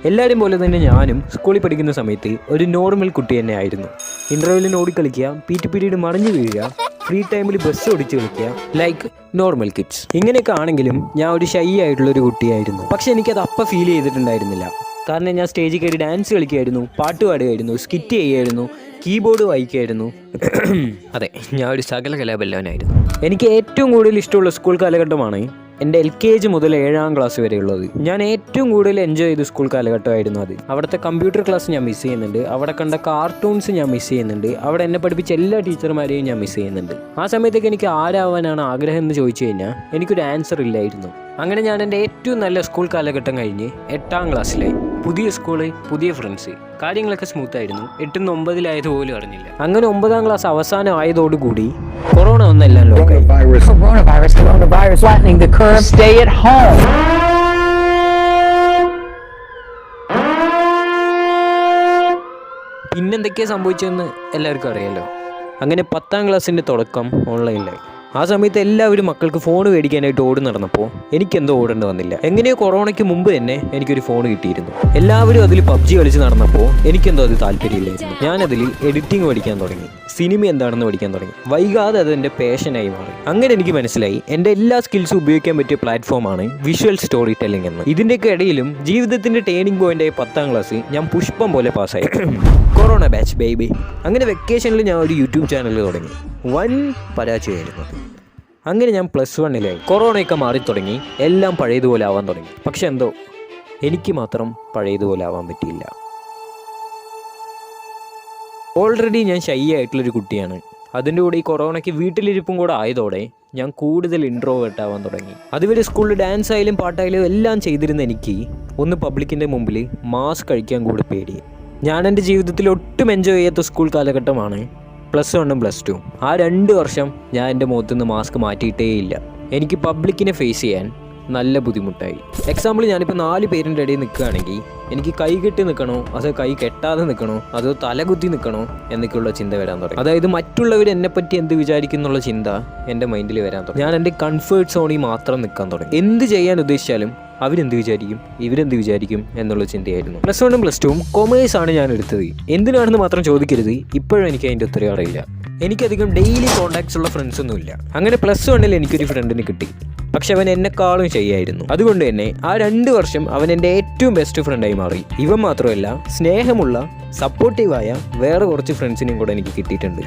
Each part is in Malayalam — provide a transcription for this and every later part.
എല്ലാവരും പോലെ തന്നെ ഞാനും സ്കൂളിൽ പഠിക്കുന്ന സമയത്ത് ഒരു നോർമൽ കുട്ടി തന്നെ ആയിരുന്നു. ഇൻ്റർവെല്ലിന് ഓടിക്കളിക്കുക, PT പീരീഡ് മറിഞ്ഞു വീഴുക, ഫ്രീ ടൈമിൽ ബസ് ഓടിച്ച് കളിക്കുക, ലൈക്ക് നോർമൽ കിഡ്സ്. ഇങ്ങനെയൊക്കെ ആണെങ്കിലും ഞാൻ ഒരു ഷൈ ആയിട്ടുള്ളൊരു കുട്ടിയായിരുന്നു. പക്ഷെ എനിക്കത് അപ്പം ഫീൽ ചെയ്തിട്ടുണ്ടായിരുന്നില്ല. കാരണം ഞാൻ സ്റ്റേജിൽ കയറി ഡാൻസ് കളിക്കുമായിരുന്നു, പാട്ട് പാടുമായിരുന്നു, സ്കിറ്റ് ചെയ്യുമായിരുന്നു, കീബോർഡ് വായിക്കുമായിരുന്നു. അതെ, ഞാൻ ഒരു സകല കലാബല്ലവനായിരുന്നു. എനിക്ക് ഏറ്റവും കൂടുതൽ ഇഷ്ടമുള്ള സ്കൂൾ കാലഘട്ടമാണ് എൻ്റെ LKG മുതൽ 7ാം ക്ലാസ് വരെയുള്ളത്. ഞാൻ ഏറ്റവും കൂടുതൽ എൻജോയ് ചെയ്ത സ്കൂൾ കാലഘട്ടമായിരുന്നു അത്. അവിടുത്തെ കമ്പ്യൂട്ടർ ക്ലാസ് ഞാൻ മിസ് ചെയ്യുന്നുണ്ട്, അവിടെ കണ്ട കാർട്ടൂൺസ് ഞാൻ മിസ് ചെയ്യുന്നുണ്ട്, അവിടെ എന്നെ പഠിപ്പിച്ച എല്ലാ ടീച്ചർമാരെയും ഞാൻ മിസ് ചെയ്യുന്നുണ്ട്. ആ സമയത്തൊക്കെ എനിക്ക് ആരാവാനാണ് ആഗ്രഹം എന്ന് ചോദിച്ചു കഴിഞ്ഞാൽ എനിക്കൊരു ആൻസർ ഇല്ലായിരുന്നു. അങ്ങനെ ഞാൻ എൻ്റെ ഏറ്റവും നല്ല സ്കൂൾ കാലഘട്ടം കഴിഞ്ഞ് 8ാം ക്ലാസ്സിലായി. പുതിയ സ്കൂള്, പുതിയ ഫ്രണ്ട്സ്, കാര്യങ്ങളൊക്കെ സ്മൂത്തായിരുന്നു. 8ൽ നിന്ന് 9 പോലും അറിഞ്ഞില്ല. അങ്ങനെ 9ാം ക്ലാസ് അവസാനം ആയതോടുകൂടി കൊറോണ ഒന്നെല്ലാം ലോക്കായി. Coronavirus flattening the curve. Stay at home. പിന്നെന്തൊക്കെയാണ് സംഭവിച്ചതെന്ന് എല്ലാവർക്കും അറിയാലോ. അങ്ങനെ 10ാം ക്ലാസ്സിൻ്റെ തുടക്കം ഓൺലൈനിലായി. ആ സമയത്ത് എല്ലാവരും മക്കൾക്ക് ഫോൺ മേടിക്കാനായിട്ട് ഓടി നടന്നപ്പോൾ എനിക്കെന്തോ ഓടേണ്ടി വന്നില്ല. എങ്ങനെയോ കൊറോണയ്ക്ക് മുമ്പ് തന്നെ എനിക്കൊരു ഫോൺ കിട്ടിയിരുന്നു. എല്ലാവരും അതിൽ PUBG കളിച്ച് നടന്നപ്പോൾ എനിക്കെന്തോ അത് താല്പര്യമില്ലായിരുന്നു. ഞാനതിൽ എഡിറ്റിംഗ് പഠിക്കാൻ തുടങ്ങി, സിനിമ എന്താണെന്ന് പഠിക്കാൻ തുടങ്ങി. വൈകാതെ അത് എൻ്റെ പാഷനായി മാറി. അങ്ങനെ എനിക്ക് മനസ്സിലായി എൻ്റെ എല്ലാ സ്കിൽസും ഉപയോഗിക്കാൻ പറ്റിയ പ്ലാറ്റ്ഫോമാണ് വിഷ്വൽ സ്റ്റോറി ടെല്ലിംഗ് എന്ന്. ഇതിൻ്റെയൊക്കെ ഇടയിലും ജീവിതത്തിൻ്റെ ടേണിംഗ് പോയിൻ്റായ 10ാം ക്ലാസ് ഞാൻ പുഷ്പം പോലെ പാസ്സായി. Corona batch baby. അങ്ങനെ വെക്കേഷനിൽ ഞാൻ ഒരു യൂട്യൂബ് ചാനൽ തുടങ്ങി. വൻ പരാജയമായിരുന്നു. അങ്ങനെ ഞാൻ +1 കൊറോണയൊക്കെ മാറി തുടങ്ങി, എല്ലാം പഴയതുപോലെ ആവാൻ തുടങ്ങി. പക്ഷെ എന്തോ എനിക്ക് മാത്രം പഴയതുപോലെ ആവാൻ പറ്റിയില്ല. ഓൾറെഡി ഞാൻ ഷൈ ആയിട്ടുള്ളൊരു കുട്ടിയാണ്. അതിൻ്റെ കൂടെ ഈ കൊറോണയ്ക്ക് വീട്ടിലിരിപ്പും കൂടെ ആയതോടെ ഞാൻ കൂടുതൽ ഇൻട്രോവേർട്ട് ആവാൻ തുടങ്ങി. അതുവരെ സ്കൂളിൽ ഡാൻസ് ആയാലും പാട്ടായാലും എല്ലാം ചെയ്തിരുന്ന എനിക്ക് ഒന്ന് പബ്ലിക്കിൻ്റെ മുമ്പിൽ മാസ്ക് കഴിക്കാൻ കൂടി പേടി. ഞാൻ എൻ്റെ ജീവിതത്തിൽ ഒട്ടും എൻജോയ് ചെയ്യാത്ത സ്കൂൾ കാലഘട്ടമാണ് +1ഉം +2ഉം. ആ 2 വർഷം ഞാൻ എൻ്റെ മുഖത്തുനിന്ന് മാസ്ക് മാറ്റിയിട്ടേയില്ല. എനിക്ക് പബ്ലിക്കിനെ ഫേസ് ചെയ്യാൻ നല്ല ബുദ്ധിമുട്ടായി. എക്സാമ്പിൾ, ഞാനിപ്പോൾ 4 പേരിൻ്റെ ഇടയിൽ നിൽക്കുകയാണെങ്കിൽ എനിക്ക് കൈ കെട്ടി നിൽക്കണോ അതോ കൈ കെട്ടാതെ നിൽക്കണോ അതോ തലകുത്തി നിൽക്കണോ എന്നൊക്കെയുള്ള ചിന്ത വരാൻ തുടങ്ങി. അതായത് മറ്റുള്ളവർ എന്നെപ്പറ്റി എന്ത് വിചാരിക്കുന്നുള്ള ചിന്ത എൻ്റെ മൈൻഡിൽ വരാൻ തുടങ്ങി. ഞാൻ എൻ്റെ കംഫേർട്ട് സോണിൽ മാത്രം നിൽക്കാൻ തുടങ്ങി. എന്ത് ചെയ്യാൻ ഉദ്ദേശിച്ചാലും അവരെന്ത് വിചാരിക്കും, ഇവരെന്ത് വിചാരിക്കും എന്നുള്ള ചിന്തയായിരുന്നു. +1ഉം +2ഉം കൊമേഴ്സ് ആണ് ഞാൻ എടുത്തത്. എന്തിനാണെന്ന് മാത്രം ചോദിക്കരുത്, ഇപ്പോഴും എനിക്ക് അതിൻ്റെ ഉത്തരം അറിയില്ല. എനിക്കധികം ഡെയിലി കോൺടാക്ട്സ് ഉള്ള ഫ്രണ്ട്സൊന്നുമില്ല. അങ്ങനെ +1ൽ എനിക്കൊരു ഫ്രണ്ടിന് കിട്ടി. പക്ഷെ അവൻ എന്നെക്കാളും ചെയ്യായിരുന്നു. അതുകൊണ്ട് തന്നെ ആ 2 വർഷം അവൻ എൻ്റെ ഏറ്റവും ബെസ്റ്റ് ഫ്രണ്ടായി മാറി. ഇവൻ മാത്രമല്ല, സ്നേഹമുള്ള സപ്പോർട്ടീവായ വേറെ കുറച്ച് ഫ്രണ്ട്സിനെയും കൂടെ എനിക്ക് കിട്ടിയിട്ടുണ്ട്.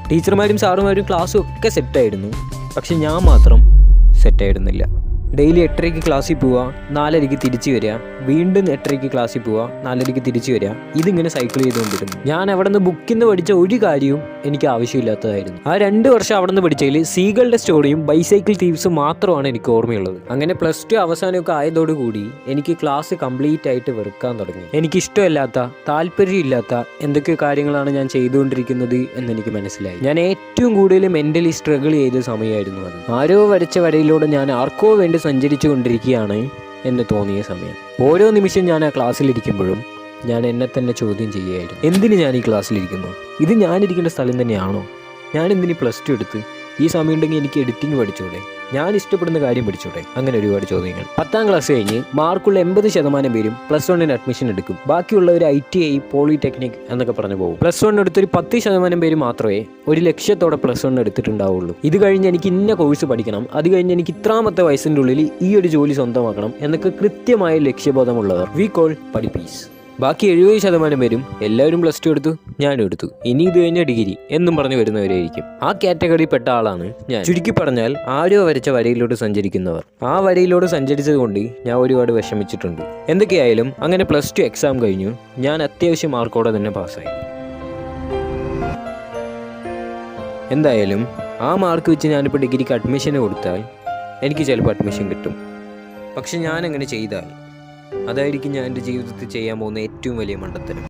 ടീച്ചർമാരും സാറുമാരും ക്ലാസ്സും ഒക്കെ സെറ്റായിരുന്നു. പക്ഷെ ഞാൻ മാത്രം സെറ്റായിരുന്നില്ല. ഡെയിലി 8:30 ക്ലാസ്സിൽ പോവുക, 4:30 തിരിച്ചു വരിക, വീണ്ടും 8:30 ക്ലാസ്സിൽ പോവുക, 4:30 തിരിച്ചു വരിക. ഇതിങ്ങനെ സൈക്കിൾ ചെയ്തുകൊണ്ടിരുന്നു. ഞാൻ അവിടെ നിന്ന് ബുക്കിൽ നിന്ന് പഠിച്ച ഒരു കാര്യവും എനിക്ക് ആവശ്യമില്ലാത്തതായിരുന്നു. ആ 2 വർഷം അവിടെ നിന്ന് പഠിച്ചതിൽ സീകളുടെ സ്റ്റോറിയും ബൈസൈക്കിൾ തീവ്സും മാത്രമാണ് എനിക്ക് ഓർമ്മയുള്ളത്. അങ്ങനെ +2 അവസാനമൊക്കെ ആയതോടുകൂടി എനിക്ക് ക്ലാസ് കംപ്ലീറ്റ് ആയിട്ട് വെറുക്കാൻ തുടങ്ങി. എനിക്കിഷ്ടമില്ലാത്ത, താല്പര്യമില്ലാത്ത എന്തൊക്കെ കാര്യങ്ങളാണ് ഞാൻ ചെയ്തുകൊണ്ടിരിക്കുന്നത് എന്നെനിക്ക് മനസ്സിലായി. ഞാൻ ഏറ്റവും കൂടുതൽ മെൻ്റലി സ്ട്രഗിൾ ചെയ്ത സമയമായിരുന്നു അത്. ആരോ വരച്ച വരയിലൂടെ ഞാൻ ആർക്കോ വേണ്ടി സഞ്ചരിച്ചു കൊണ്ടിരിക്കുകയാണ് എന്ന് തോന്നിയ സമയം. ഓരോ നിമിഷം ഞാൻ ആ ക്ലാസ്സിലിരിക്കുമ്പോഴും ഞാൻ എന്നെ തന്നെ ചോദ്യം ചെയ്യുകയായിരുന്നു. എന്തിന് ഞാൻ ഈ ക്ലാസ്സിലിരിക്കുന്നു? ഇത് ഞാനിരിക്കേണ്ട സ്ഥലം തന്നെയാണോ? ഞാൻ എന്തിന് +2 എടുത്ത്? ഈ സമയം ഉണ്ടെങ്കിൽ എനിക്ക് എഡിറ്റിംഗ് പഠിച്ചൂടെ? ഞാൻ ഇഷ്ടപ്പെടുന്ന കാര്യം പഠിച്ചൂടെ? അങ്ങനെ ഒരുപാട് ചോദ്യങ്ങൾ. 10ാം ക്ലാസ് കഴിഞ്ഞ് മാർക്കുള്ള 80% പേരും +1ന് അഡ്മിഷൻ എടുക്കും. ബാക്കിയുള്ളവർ ITI, പോളിടെക്നിക് എന്നൊക്കെ പറഞ്ഞു പോകും. +1 എടുത്തൊരു 10% പേര് മാത്രമേ ഒരു ലക്ഷ്യത്തോടെ +1 എടുത്തിട്ടുണ്ടാവുള്ളൂ. ഇത് കഴിഞ്ഞ് എനിക്ക് ഇന്ന കോഴ്സ് പഠിക്കണം, അത് കഴിഞ്ഞ് എനിക്ക് ഇത്രാമത്തെ വയസ്സിൻ്റെ ഉള്ളിൽ ഈ ഒരു ജോലി സ്വന്തമാക്കണം എന്നൊക്കെ കൃത്യമായ ലക്ഷ്യബോധമുള്ളവർ വി കോൾ പഠിപ്പീസ്. ബാക്കി 70% പേരും എല്ലാവരും +2 എടുത്തു, ഞാനും എടുത്തു, ഇനി ഇത് കഴിഞ്ഞ ഡിഗ്രി എന്നും പറഞ്ഞു വരുന്നവരായിരിക്കും. ആ കാറ്റഗറിയിൽ പെട്ട ആളാണ് ഞാൻ. ചുരുക്കി പറഞ്ഞാൽ ആരോ വരച്ച വരയിലൂടെ സഞ്ചരിക്കുന്നവർ. ആ വരയിലൂടെ സഞ്ചരിച്ചത് കൊണ്ട് ഞാൻ ഒരുപാട് വിഷമിച്ചിട്ടുണ്ട്. എന്തൊക്കെയായാലും അങ്ങനെ +2 എക്സാം കഴിഞ്ഞു. ഞാൻ അത്യാവശ്യം മാർക്കോടെ തന്നെ പാസ്സായി. എന്തായാലും ആ മാർക്ക് വെച്ച് ഞാനിപ്പോൾ ഡിഗ്രിക്ക് അഡ്മിഷന് കൊടുത്താൽ എനിക്ക് ചിലപ്പോൾ അഡ്മിഷൻ കിട്ടും. പക്ഷെ ഞാനങ്ങനെ ചെയ്താൽ അതായിരിക്കും ഞാൻ എൻ്റെ ജീവിതത്തിൽ ചെയ്യാൻ പോകുന്ന ഏറ്റവും വലിയ മണ്ടത്തരം.